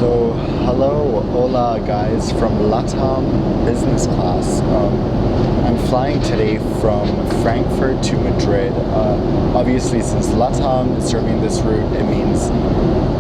So, hello, hola guys from LATAM Business Class. I'm flying today from Frankfurt to Madrid. Obviously, since LATAM is serving this route, it means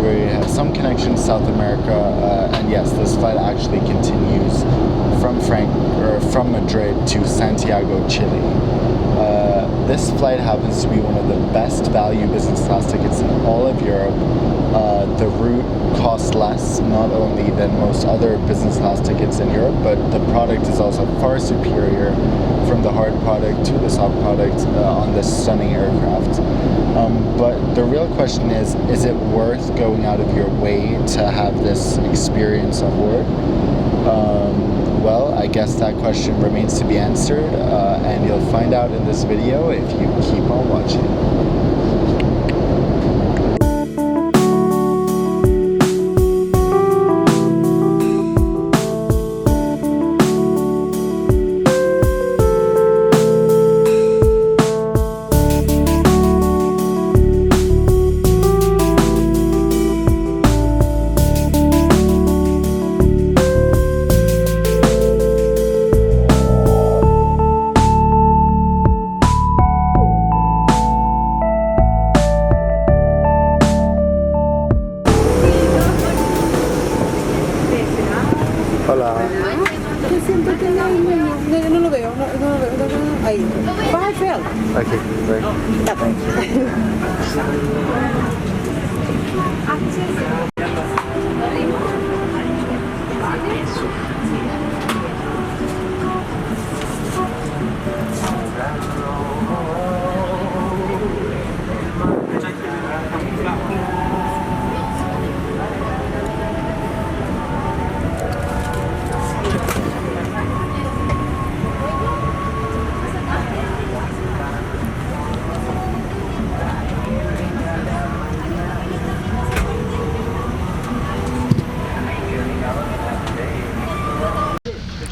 we have some connection to South America. And yes, this flight actually continues from Madrid to Santiago, Chile. This flight happens to be one of the best value business class tickets in all of Europe. The route costs less, not only than most other business class tickets in Europe, but the product is also far superior, from the hard product to the soft product on this stunning aircraft. But the real question is it worth going out of your way to have this experience on board? Well, I guess that question remains to be answered, and you'll find out in this video if you keep on watching. Hola. Siento que no lo veo, ahí. Baja el feo. Okay, great.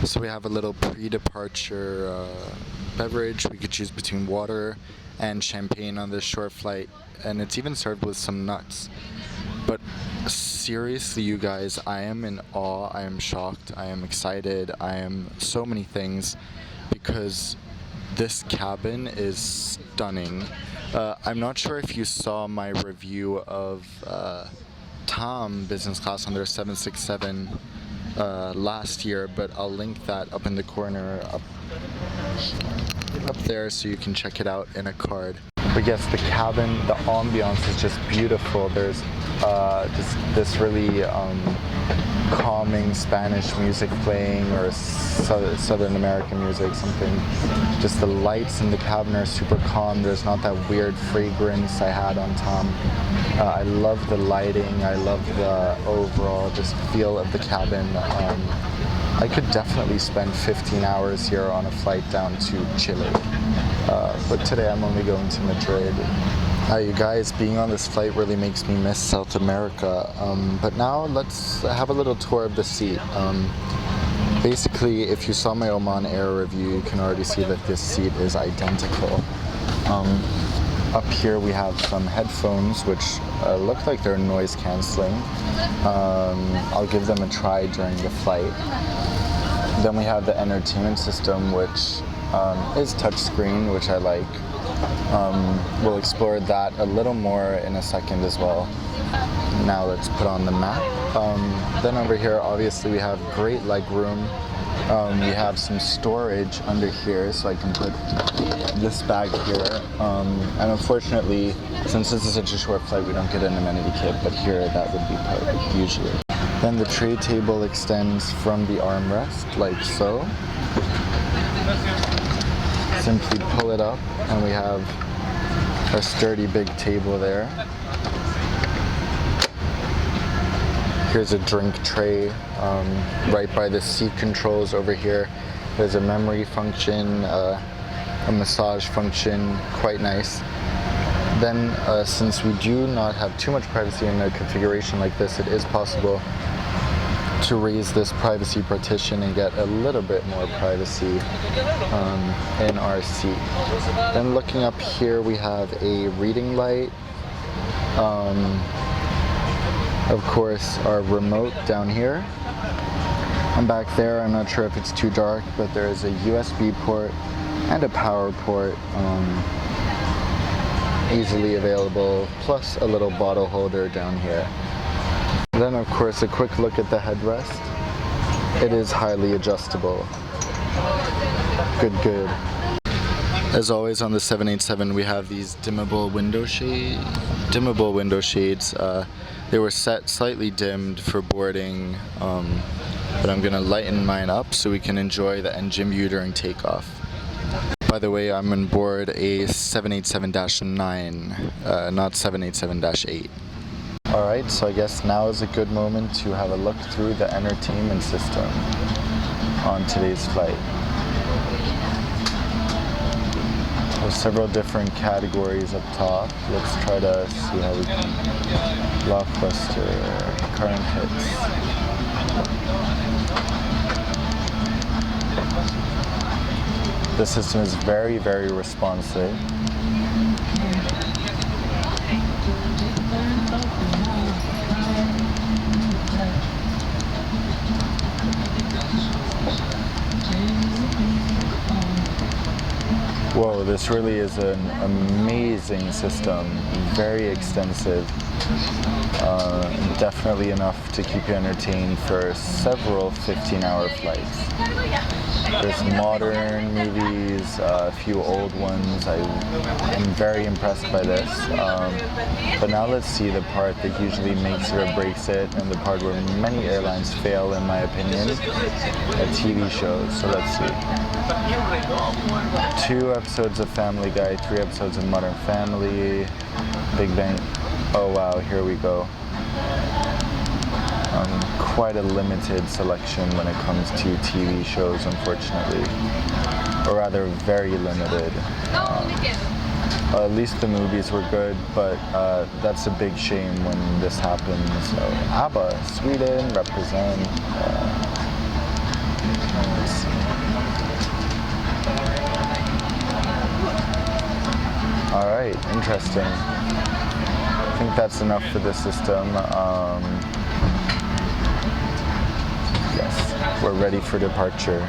So we have a little pre-departure beverage. We could choose between water and champagne on this short flight, and it's even served with some nuts. But seriously, you guys, I am in awe, I am shocked, I am excited, I am so many things, because this cabin is stunning. I'm not sure if you saw my review of LATAM Business Class on their 767 last year, but I'll link that up in the corner up there so you can check it out in a card. But yes, the cabin, the ambiance is just beautiful. There's this really calming Spanish music playing, or Southern American music, something. Just the lights in the cabin are super calm. There's not that weird fragrance I had on Tom. I love the lighting. I love the overall just feel of the cabin. I could definitely spend 15 hours here on a flight down to Chile. But today I'm only going to Madrid. You guys, being on this flight really makes me miss South America. But now let's have a little tour of the seat. Basically, if you saw my Oman Air review, you can already see that this seat is identical. Up here we have some headphones, which look like they're noise cancelling. I'll give them a try during the flight. Then we have the entertainment system, which is touchscreen, which I like. We'll explore that a little more in a second as well. Now let's put on the map. Then over here, obviously, we have great leg room. We have some storage under here, so I can put this bag here. And unfortunately, since this is such a short flight, we don't get an amenity kit, but here that would be part usually. Then the tray table extends from the armrest, like so. Simply pull it up, and we have a sturdy big table there. Here's a drink tray right by the seat controls over here. There's a memory function, a massage function, quite nice. Then since we do not have too much privacy in a configuration like this, it is possible to raise this privacy partition and get a little bit more privacy in our seat. Then looking up here, we have a reading light, Of course, our remote down here. And back there, I'm not sure if it's too dark, but there is a USB port and a power port easily available, plus a little bottle holder down here. Then of course a quick look at the headrest. It is highly adjustable. Good. As always on the 787 we have these dimmable window shades. They were set slightly dimmed for boarding, but I'm gonna lighten mine up so we can enjoy the engine view during takeoff. By the way, I'm on board a 787-9, not 787-8. Alright, so I guess now is a good moment to have a look through the entertainment system on today's flight. There's several different categories up top. Let's try to see how we can. Blockbuster, current hits. The system is very responsive. Whoa, this really is an amazing system, very extensive, definitely enough to keep you entertained for several 15-hour flights. There's modern movies, a few old ones. I'm very impressed by this. But now let's see the part that usually makes it or breaks it, and the part where many airlines fail, in my opinion, are TV shows. So let's see. 2 episodes of Family Guy, 3 episodes of Modern Family, Big Bang. Oh wow, here we go. Quite a limited selection when it comes to TV shows, unfortunately. Or rather, very limited. At least the movies were good, but that's a big shame when this happens. So, ABBA, Sweden, represent. Let's see. Alright, interesting. I think that's enough for this system. Yes, we're ready for departure.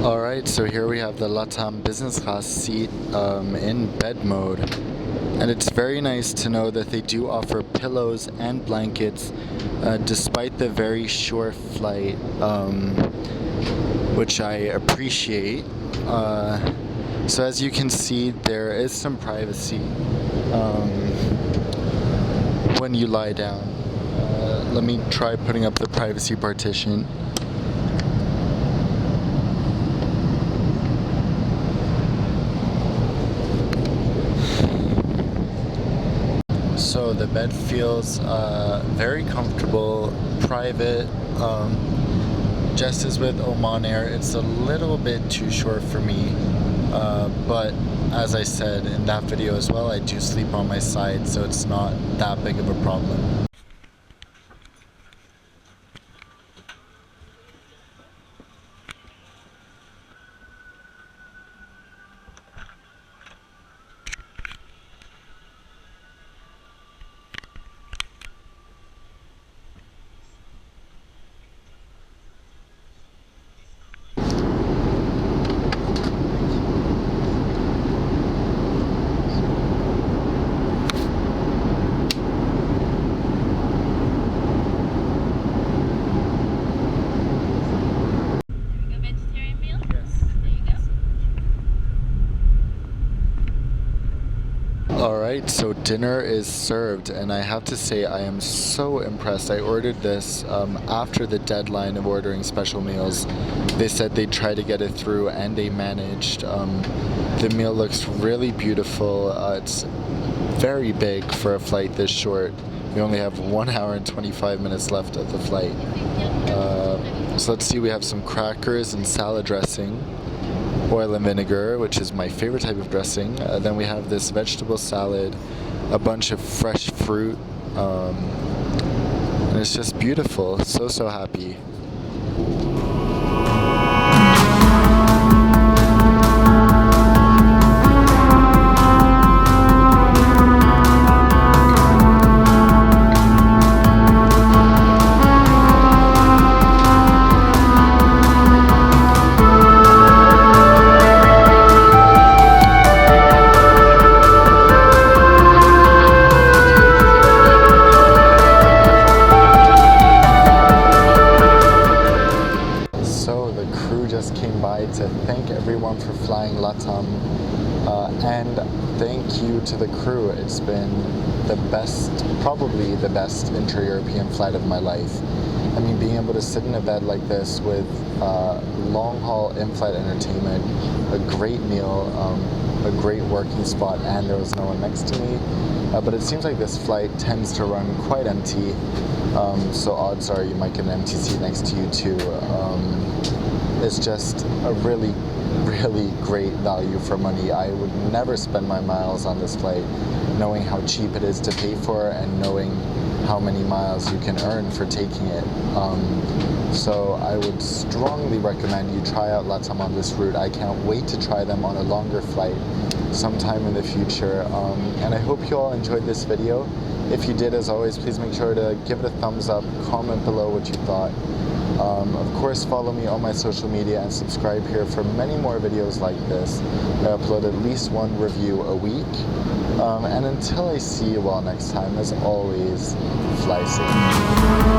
Alright, so here we have the LATAM Business Class seat in bed mode. And it's very nice to know that they do offer pillows and blankets despite the very short flight, which I appreciate. So as you can see, there is some privacy when you lie down. Let me try putting up the privacy partition. So the bed feels very comfortable, private, just as with Oman Air, it's a little bit too short for me, but as I said in that video as well, I do sleep on my side, so it's not that big of a problem. Alright, so dinner is served, and I have to say I am so impressed. I ordered this after the deadline of ordering special meals. They said they'd try to get it through, and they managed. The meal looks really beautiful. It's very big for a flight this short. We only have 1 hour and 25 minutes left of the flight. So let's see, we have some crackers and salad dressing. Oil and vinegar, which is my favorite type of dressing. Then we have this vegetable salad, a bunch of fresh fruit, and it's just beautiful. So happy. To thank everyone for flying LATAM, and thank you to the crew. It's been the best, probably the best inter-European flight of my life. I mean, being able to sit in a bed like this with long-haul in-flight entertainment, a great meal, a great working spot, and there was no one next to me. But it seems like this flight tends to run quite empty, so odds are you might get an empty seat next to you too. It's just a really great value for money. I would never spend my miles on this flight, knowing how cheap it is to pay for and knowing how many miles you can earn for taking it. So I would strongly recommend you try out LATAM on this route. I can't wait to try them on a longer flight sometime in the future. And I hope you all enjoyed this video. If you did, as always, please make sure to give it a thumbs up, comment below what you thought. Of course, follow me on my social media and subscribe here for many more videos like this. I upload at least one review a week. And until I see you all next time, as always, fly safe.